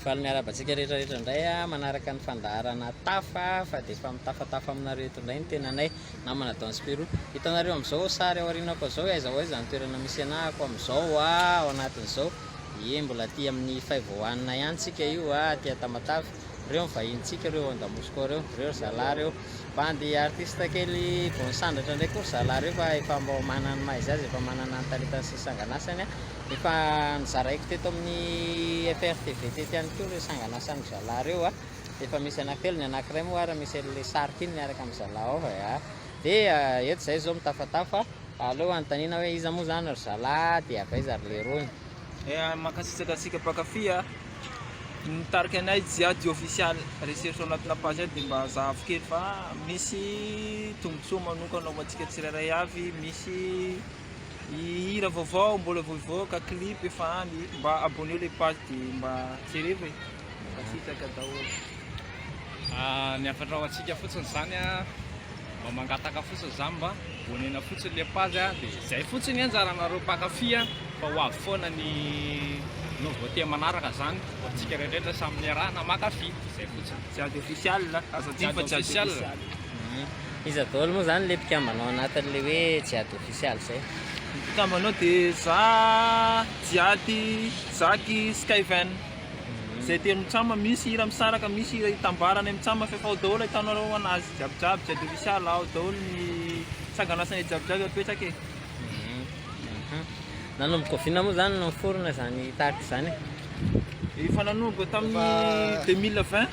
faly miarabantsika rehetrarehetra indray a manaraka ny fandaharana tafa fa dia efa mitafatafa aminareo eto indray ny tenanay namana Danspiro. Hitanareo amin'izao sary ao aorianako zao aiza ho aiza ny toerana misy anahako amin'izao ao anatin'izao. Ie mbola aty amin'ny 5 ihany tsika io aty Tamatavy. Reo mivahintsika reo Andamosiko reo zalahy reo. Bandy artiste kely vao nisandratra ndray koa zalahy reo fa efa mbo manana maha izy azy efa manana ny talentany sy sanganasany a. Efa nizaraiko teto amin'ny FRTV teto ihany koa reo sanganasany zalahy reo a. Efa misy anankitelo ny anankiray moa ary misy le sarika iny miaraka amin'ny zalahy ao a. Dia eto zay zao mitafatafa. Aleo anontaniana hoe iza moa zany ry zalahy dia avaiza ry lerony. Makasitsaka antsika mpakafy nitarika anay jiady official recherche anatina page dia mba zahavo kely fa misy tombontsoa manokana ho antsika tsirairay avy, misy hira vaovao mbola voivoaka clip efa any mba abonneo le page dia mba jerevy makasitsaka daholo. Ny afatra ao antsika fotsiny zany a mba mangataka fotsiny zany mba abonnena fotsiny le page a dia zay fotsiny anjaranareo mpakafy a fa ho avy foana ny nouveauté manaraka zany antsika rehetrarehetra samy niarahana makafy zay fotsiny jiady official aza ty fa jiady official. Iza daholo moa zany le mpikambanao anatin'le hoe jiady official zay. Mpikambanao dia za jiady Zaky Skyven zay telo mitsama, misy hira misaraka, misy hira hitambarana mitsama fa efa ao daholo ahitanareo anazy jiabijiaby jiady official ao daholo ny sanganasany jiabijiaby apetraka e. Nanomboka vina moa zany no niforona zany tarika zany. Efa nanomboka tamin'ny 2020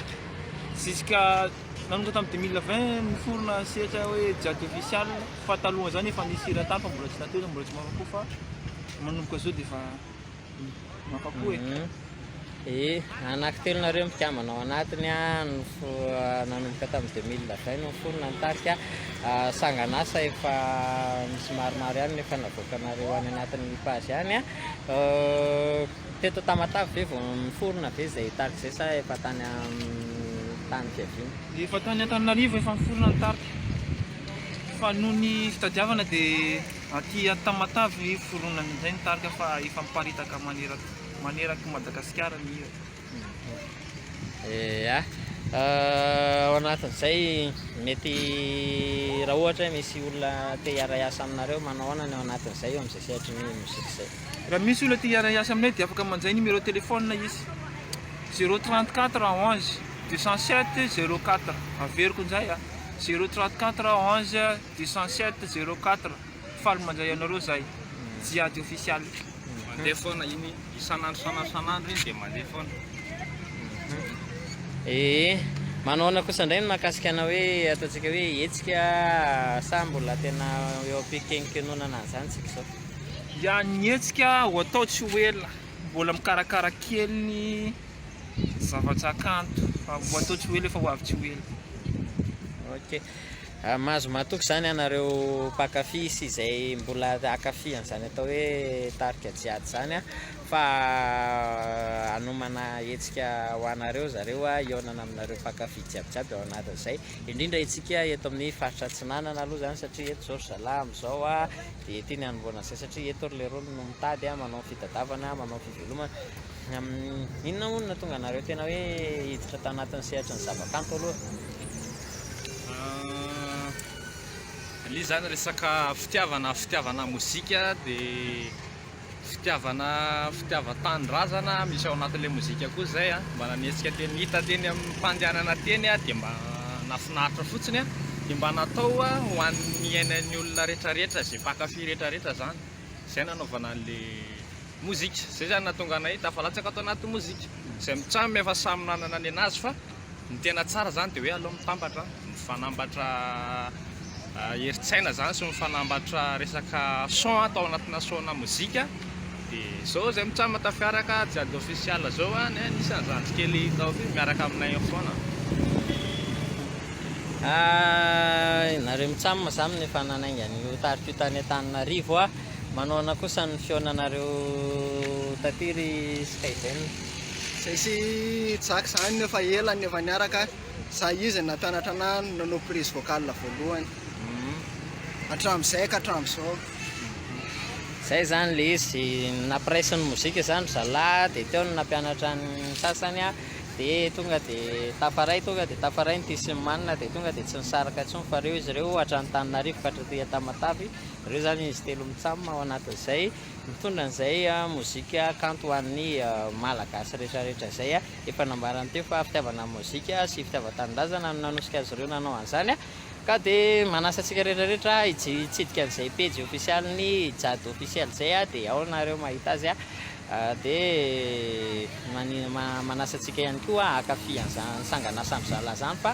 jusqu'à nanomboka tamin'ny 2020 niforona sehatra hoe jiady official fa taloha zany efa nisy hira tany fa mbola tsy nateo mbola tsy mafapo fa manomboka zao dia efa mafapo e. Anankitelo nareo mpikambanao anatiny a nanomboka tamin'ny 2020 no niforona ny tarika. Sanganasa efa misy maromaro ihany nefa navoakanareo any anatin'ny page ihany a. Teto Tamatavy ve vao miforona ve zay tarika zay sa efa tany tany fiaviana? Efa tany Antananarivo efa miforona ny tarika fa noho ny fitadiavana dia aty Tamatavy foronana izay ny tarika fa efa miparitaka maneraka Madagasikara ny hira. Ao anatin'izay mety raha ohatra misy olona te hiara-iasa aminareo manao ahoana ny ao anatin'izay eo amin'izay sehatry ny mozika izay. Raha misy olona te hiara-iasa aminay dia afaka manjay numéro téléphone izy 034 11 207 04 averiko izay a 034 11 207 04 faly mandray anareo zay jiady official. mandeha foana iny isanandro iny dia mandeha foana. Manao ana kosa indray ny mahakasika ana hoe ataontsika hoe hetsika sa mbola tena eo am-pikenkenonana an'izany tsika zao. Ya ny hetsika ho atao tsy ho ela, mbola mikarakara kely ny zavatra kanto fa ho atao tsy ho ela efa ho avy tsy ho ela. Ok, mahazo matoky zany anareo mpakafy sy izay mbola akafiany zany atao hoe tarika jiady zany a fa anomana hetsika ho anareo zareo a ionana aminareo mpakafy jiabijiaby ao anatin'izay. Indrindra itsika eto amin'ny faritra Atsinanana aloha zany satria eto zao ry zalahy amin'izao a dia ety ny anomboana izay satria eto ry lerony no mitady a manao fitadiavana manao fivelomana. Inona moa no tonga anareo tena hoe hiditra tanatin'ny sehatry ny zavakanto aloha? Ilay zany resaka fitiavana mozika dia fitiava-tanindrazana misy ao anatin'ilay mozika koa zay a mba nanetsika teny hita teny amin'ny mpandehanana teny a dia mba nafinaritra fotsiny a dia mba natao a ho an'ny ainan'ny olona rehetrarehetra zay mpakafy rehetrarehetra zany zay nanaovana an'ilay mozika zay zany nahatonga anay tafalatsaka atao anaty mozika izay mitsamy efa samy nanana ny anazy fa ny tena tsara zany dia hoe aloha mitambatra mifanambatra heritsaina zany sy mifanambatra resaka son atao anatina sona mozika dia zao zay mitsama tafiaraka jiady official zao a ny anisan'ny zandry kely tao miaraka aminay foana. Nareo mitsama zany nefa nanaingany io tarika io tany Antananarivo a. Manao ana kosa ny fihaonanareo tatiry Skyven. Zay sy Jack zany nefa ela nefa niaraka za izy nampianatra anahy nanao prise vocale voalohany hatramin'izay ka hatramin'izao. zay zany le izy nampiraisin'ny mozika zany zalahy dia teo no nampianatra ny sasany a dia tonga dia tafaray ny Tisimanina dia tonga dia tsy nisaraka intsony fa reo izy reo hatrany-Tananarivo ka hatraty Tamatavy reo zany izy telo mitsamina ao anatin'izay mitondra an'izay mozika kanto ho an'ny malagasy rehetrarehetra izay a efa nambarany teo fa fitiavana mozika sy fitiavan-tanindrazana no nanosika azy ireo nanao an'izany a ka dia manasa antsika rehetrarehetra hitsidika an'izay page official-ny Jado officiel zay a dia ao nareo mahita azy a dia manasa antsika ihany koa akafy an'izany sangan'asan'ny zala zany fa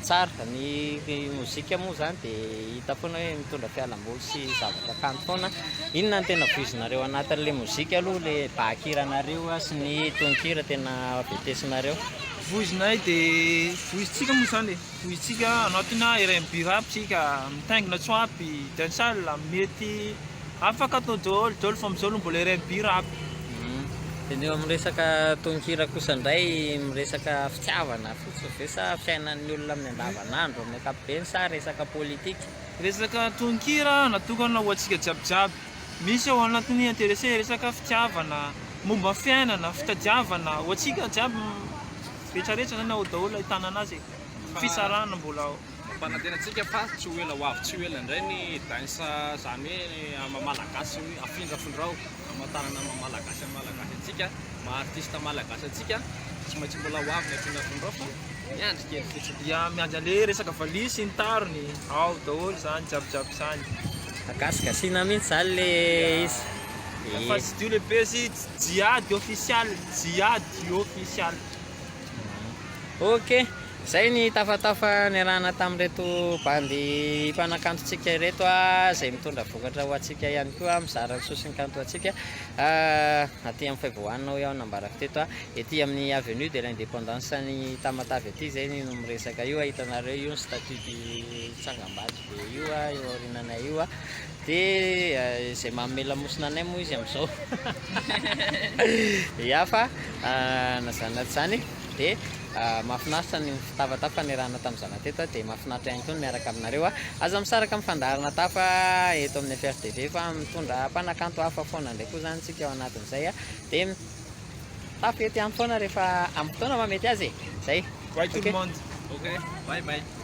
tsara ny mozika moa zany dia hita foana hoe mitondra fialamboly sy zavatra kanto foana inona ny tena voizinareo anatin'le mozika aloha le bakiranareo sy ny tononkira tena vetesinareo voizinay dia voizitsika moa zany voizitsika anatina R&B rap tsika mitaingina tsoapy dansal mety afaka atao daholo fa amizao aloha mbola R&B rap. Dia ny eo amin'ny resaka tononkira kosa indray miresaka fitiavana fotsiny ve sa fiainan'ny olona amin'ny andavanandro amin'ny ankapobeny sa resaka politika resaka tononkira natokana ho antsika jiabijiaby misy ao anatiny intéressé resaka fitiavana momba fiainana fitadiavana ho antsika jiaby rehetrarehetra zany ao daholo ahitana anazy fisarana mbola ao Panatenantsika fa tsy ho ela ho avy tsy ho ela indray ny dansa zany hoe malagasy hoe afindrafindrao amatanana malagasy antsika artiste malagasy antsika tsy maintsy mbola ho avy ny afindrafindrao fa miandry kely fotsiny dia miandry ale resaka valisy ny tarony ao daholo zany jiabijiaby zany akasikasina mihitsy zany le izy fa tsy dio lehibe izy jiady official ok zay ny tafatafa niarahana tamin'reto bandy mpanakantotsika reto a zay mitondra vokatra ho antsika ihany koa mizara ny sosiny kanto antsika aty amin'ny fivoanina ho iaho nambarako teto a ety amin'ny avenue de l'indépendance ny Tamatavy aty zay no miresaka io hitanareo io ny statut du tsangam-bato be io a io aorinanay io a dia zay mamelamosina anay moa izy amin'izao ia fa nazanaty zany dia mahafinaritra ny fitavatafa nirahana tamin'izana teto dia mahafinaritra ihany koa miaraka aminareo aza misaraka mifandarana tafa eto amin'ny FRTV fa mitondra mpanakanto hafa foana ndray koa zany tsika ao anatin'izay dia tafety ihany foana rehefa amin'ny fotoana mamety azy zay bye tout le monde ok bye bye